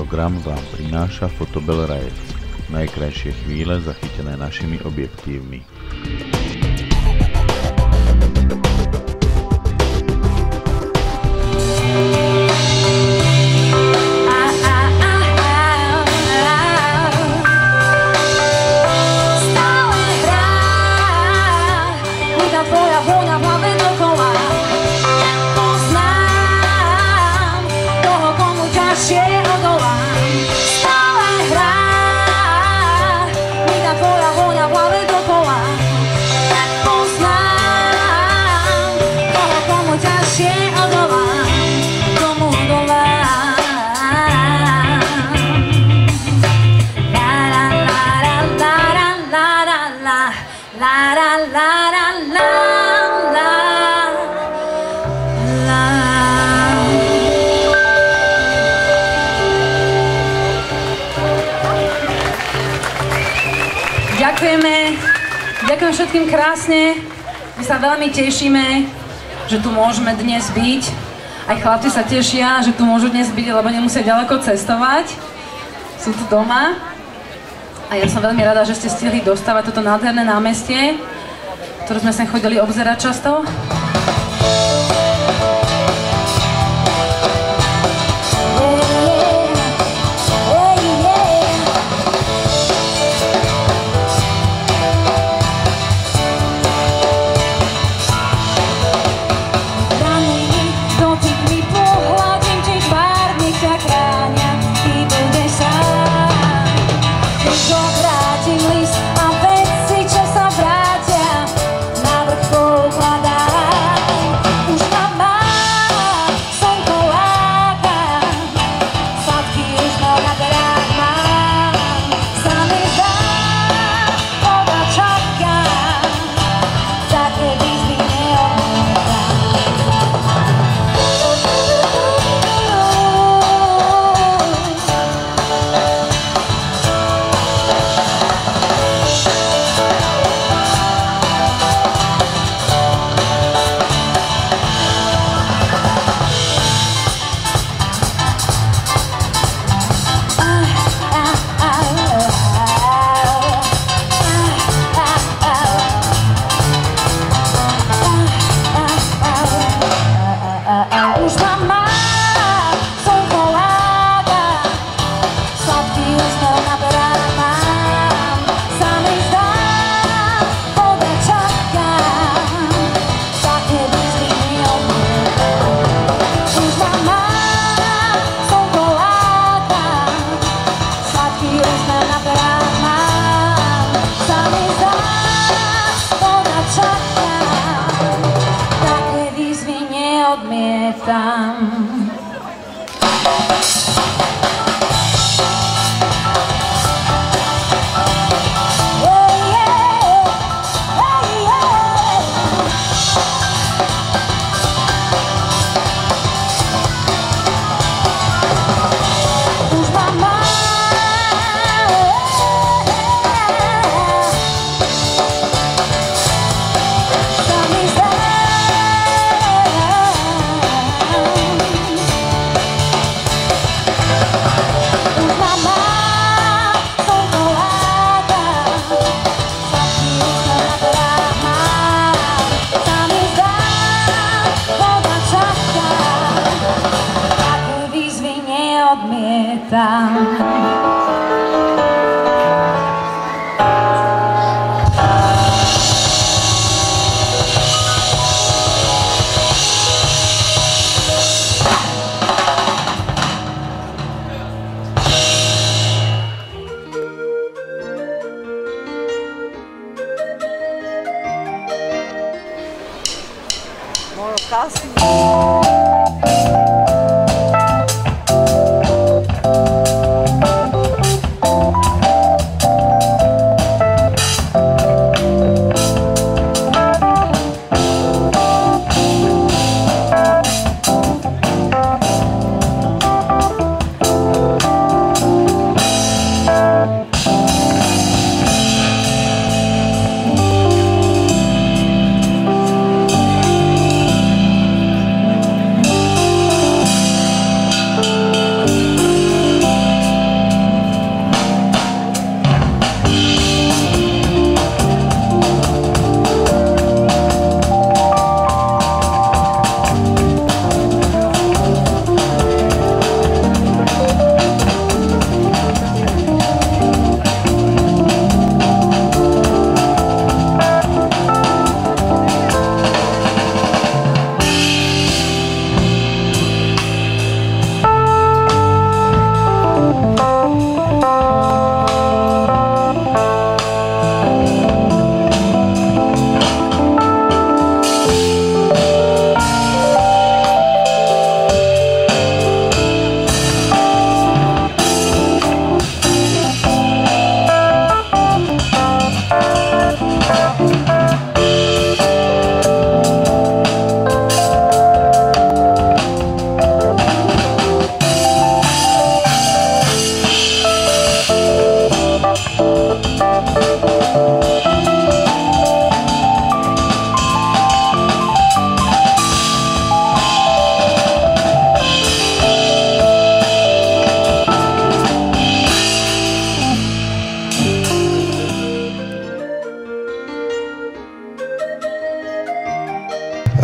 program vám prináša Fotobel Rajec. Najkrajšie chvíle zachytené našimi objektívmi. Ďakujem všetkým krásne, my sa veľmi tešíme, že tu môžeme dnes byť. Aj chlapci sa tešia, že tu môžu dnes byť, lebo nemusia ďaleko cestovať. Sú tu doma. A ja som veľmi rada, že ste stihli dostávať toto nádherné námestie, ktoré sme sem chodili obzerať často.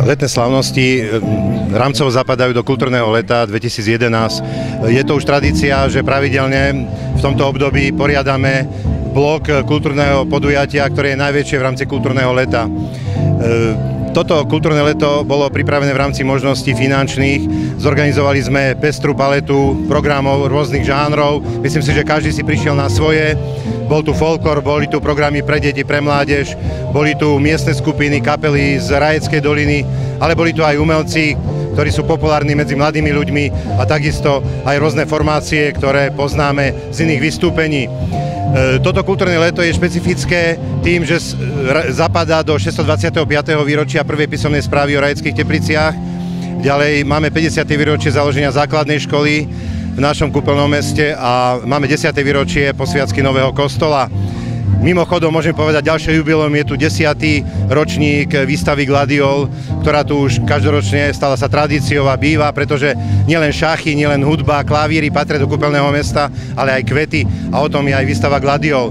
Letné slávnosti rámcovo zapadajú do kultúrneho leta 2011. Je to už tradícia, že pravidelne v tomto období poriadame blok kultúrneho podujatia, ktoré je najväčšie v rámci kultúrneho leta. Toto kultúrne leto bolo pripravené v rámci možností finančných. Zorganizovali sme pestrú paletu programov rôznych žánrov. Myslím si, že každý si prišiel na svoje. Bol tu folklor, boli tu programy pre deti, pre mládež, boli tu miestne skupiny, kapely z Rajeckej doliny, ale boli tu aj umelci, ktorí sú populárni medzi mladými ľuďmi a takisto aj rôzne formácie, ktoré poznáme z iných vystúpení. Toto kultúrne leto je špecifické tým, že zapadá do 625. výročia prvej písomnej správy o Rajeckých Tepliciach. Ďalej máme 50. výročie založenia základnej školy v našom kúpeľnom meste a máme 10. výročie posviacky nového kostola. Mimochodom môžem povedať, ďalšie jubileum je tu 10. ročník výstavy Gladiol, ktorá tu už každoročne stala sa tradíciou a býva, pretože nielen šachy, nielen hudba, klavíry patria do kúpeľného mesta, ale aj kvety a o tom je aj výstava Gladiol.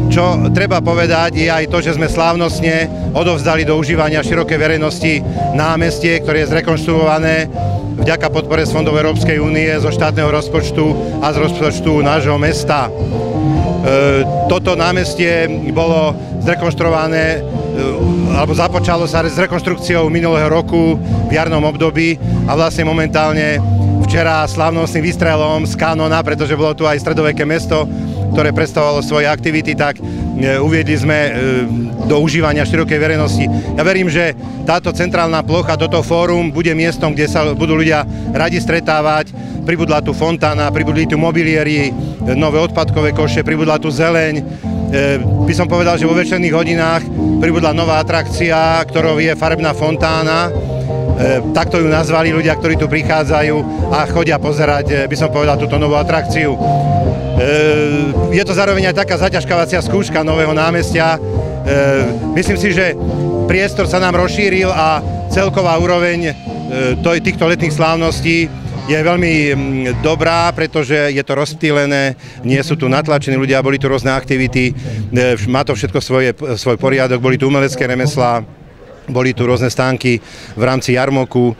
Čo treba povedať je aj to, že sme slávnostne odovzdali do užívania širokej verejnosti námestie, ktoré je zrekonštruované vďaka podpore z fondov Európskej únie, zo štátneho rozpočtu a z rozpočtu nášho mesta. Toto námestie bolo zrekonštruované, alebo započalo sa s rekonštrukciou minulého roku v jarnom období a vlastne momentálne včera slávnostným výstrelom z kanóna, pretože bolo tu aj stredoveké mesto, ktoré predstavovalo svoje aktivity, tak uviedli sme do užívania širokej verejnosti. Ja verím, že táto centrálna plocha, toto fórum bude miestom, kde sa budú ľudia radi stretávať. Pribudla tu fontána, pribudli tu mobiliéry, nové odpadkové koše, pribudla tu zeleň. By som povedal, že vo večerných hodinách pribudla nová atrakcia, ktorou je farebná fontána. Takto ju nazvali ľudia, ktorí tu prichádzajú a chodia pozerať, by som povedal, túto novú atrakciu. Je to zároveň aj taká zaťažkávacia skúška nového námestia. Myslím si, že priestor sa nám rozšíril a celková úroveň týchto letných slávností je veľmi dobrá, pretože je to rozptýlené, nie sú tu natlačení ľudia, boli tu rôzne aktivity, má to všetko svoj poriadok, boli tu umelecké remeslá, boli tu rôzne stánky v rámci jarmoku,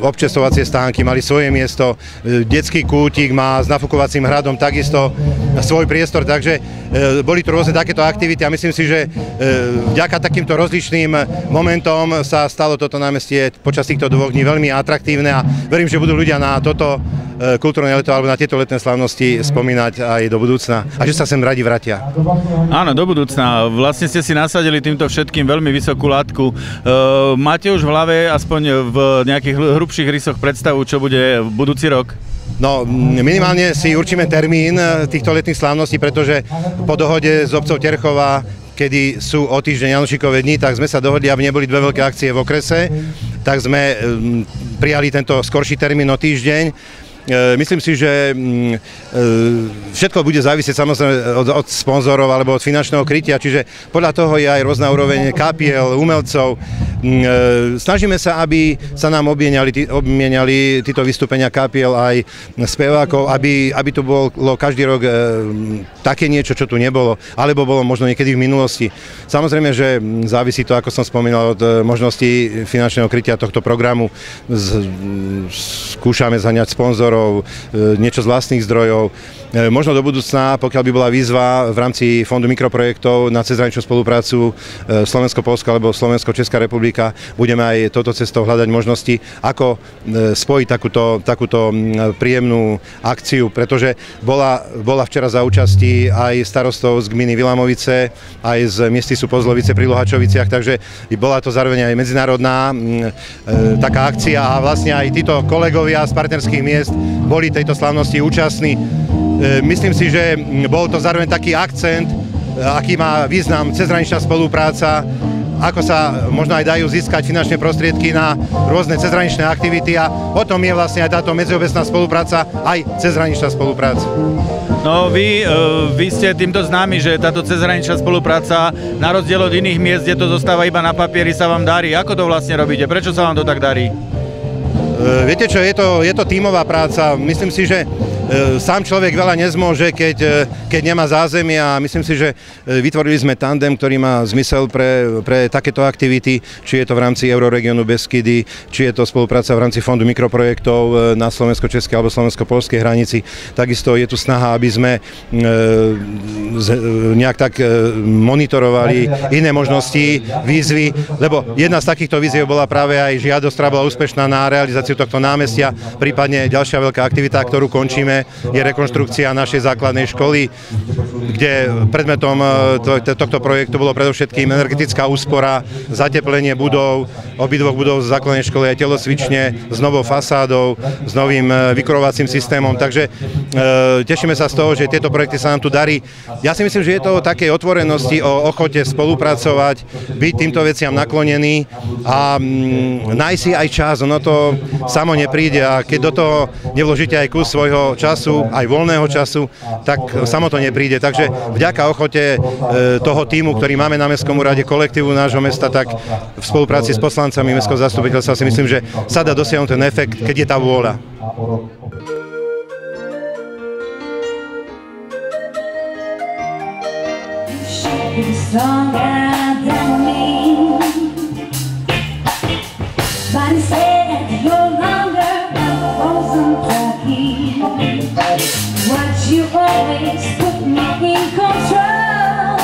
občerstvovacie stánky mali svoje miesto, detský kútik má s nafukovacím hradom takisto svoj priestor, takže boli tu rôzne takéto aktivity a myslím si, že vďaka takýmto rozličným momentom sa stalo toto námestie počas týchto 2 dní veľmi atraktívne a verím, že budú ľudia na toto kultúrne leto alebo na tieto letné slávnosti spomínať aj do budúcna a že sa sem radi vratia. Áno, do budúcna. Vlastne ste si nasadili týmto všetkým veľmi vysokú látku. Máte už v hlave aspoň v nejakých hrubších rysoch predstavu, čo bude v budúci rok? No, minimálne si určíme termín týchto letných slávností, pretože po dohode s obcov Terchova, kedy sú o týždeň Janošikové dni, tak sme sa dohodli, aby neboli 2 veľké akcie v okrese, tak sme prijali tento skorší termín o týždeň. Myslím si, že všetko bude závisieť samozrejme od sponzorov alebo od finančného krytia, čiže podľa toho je aj rôzna úroveň kapiel, umelcov. Snažíme sa, aby sa nám obmieniali títo vystúpenia kapiel aj spevákov, aby to bolo každý rok také niečo, čo tu nebolo, alebo bolo možno niekedy v minulosti. Samozrejme, že závisí to, ako som spomínal, od možností finančného krytia tohto programu. Skúšame zhaňať sponzorov, niečo z vlastných zdrojov. Možno do budúcna, pokiaľ by bola výzva v rámci Fondu mikroprojektov na cezhraničnú spoluprácu Slovensko-Polsko alebo Slovensko-Česká republika, budeme aj touto cestou hľadať možnosti, ako spojiť takúto príjemnú akciu, pretože bola včera za účasti aj starostov z gminy Vilamovice, aj z miestisu Pozlovice pri Luhačoviciach, takže bola to zároveň aj medzinárodná taká akcia a vlastne aj títo kolegovia z partnerských miest boli tejto slávnosti účastní. Myslím si, že bol to zároveň taký akcent, aký má význam cezhraničná spolupráca, ako sa možno aj dajú získať finančné prostriedky na rôzne cezhraničné aktivity a o tom je vlastne aj táto medziobecná spolupráca, aj cezhraničná spolupráca. No vy ste týmto známi, že táto cezhraničná spolupráca na rozdiel od iných miest, kde to zostáva iba na papieri, sa vám darí. Ako to vlastne robíte? Prečo sa vám to tak darí? Viete čo, je to tímová práca. Myslím si, že sám človek veľa nezmôže, keď nemá zázemie a myslím si, že vytvorili sme tandem, ktorý má zmysel pre takéto aktivity, či je to v rámci Euroregiónu Beskydy, či je to spolupráca v rámci Fondu mikroprojektov na slovensko-českej alebo slovensko-poľskej hranici. Takisto je tu snaha, aby sme nejak tak monitorovali iné možnosti, výzvy, lebo jedna z takýchto výziev bola práve aj žiadosť, ktorá bola úspešná na realizáciu tohto námestia, prípadne ďalšia veľká aktivita, ktorú končíme, je rekonštrukcia našej základnej školy, kde predmetom tohto projektu bolo predovšetkým energetická úspora, zateplenie budov, obidvoch budov z základnej školy aj telocvične, s novou fasádou, s novým vykurovacím systémom. Takže tešíme sa z toho, že tieto projekty sa nám tu darí. Ja si myslím, že je to o takej otvorenosti, o ochote spolupracovať, byť týmto veciam naklonený a nájsť si aj čas. Ono to samo nepríde a keď do toho nevložíte aj kus svojho času, aj voľného času, tak samo to nepríde. Takže vďaka ochote toho tímu, ktorý máme na Mestskom úrade, kolektívu nášho mesta, tak v spolupráci s poslancami Mestského zastupiteľstva si myslím, že sa dá dosiahnuť ten efekt, keď je tá vôľa. You always put me in control.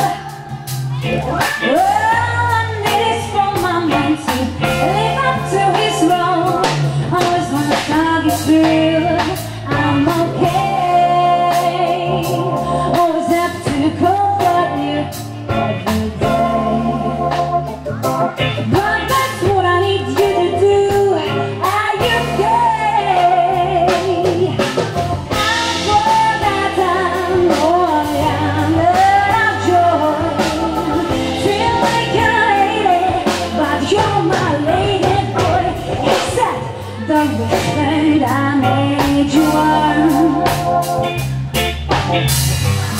All I need is for my man to live up to his role. Always when the target's real, I'm okay. Always have to comfort you every day. But that's what I need you to do. Are you okay? The respect I made you earn.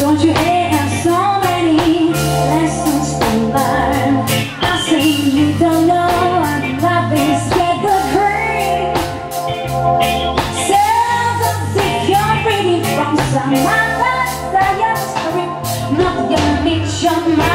Don't you have so many lessons to learn? I say you don't know what love is, get the cream. Self-security from some other side. Not gonna meet your mind.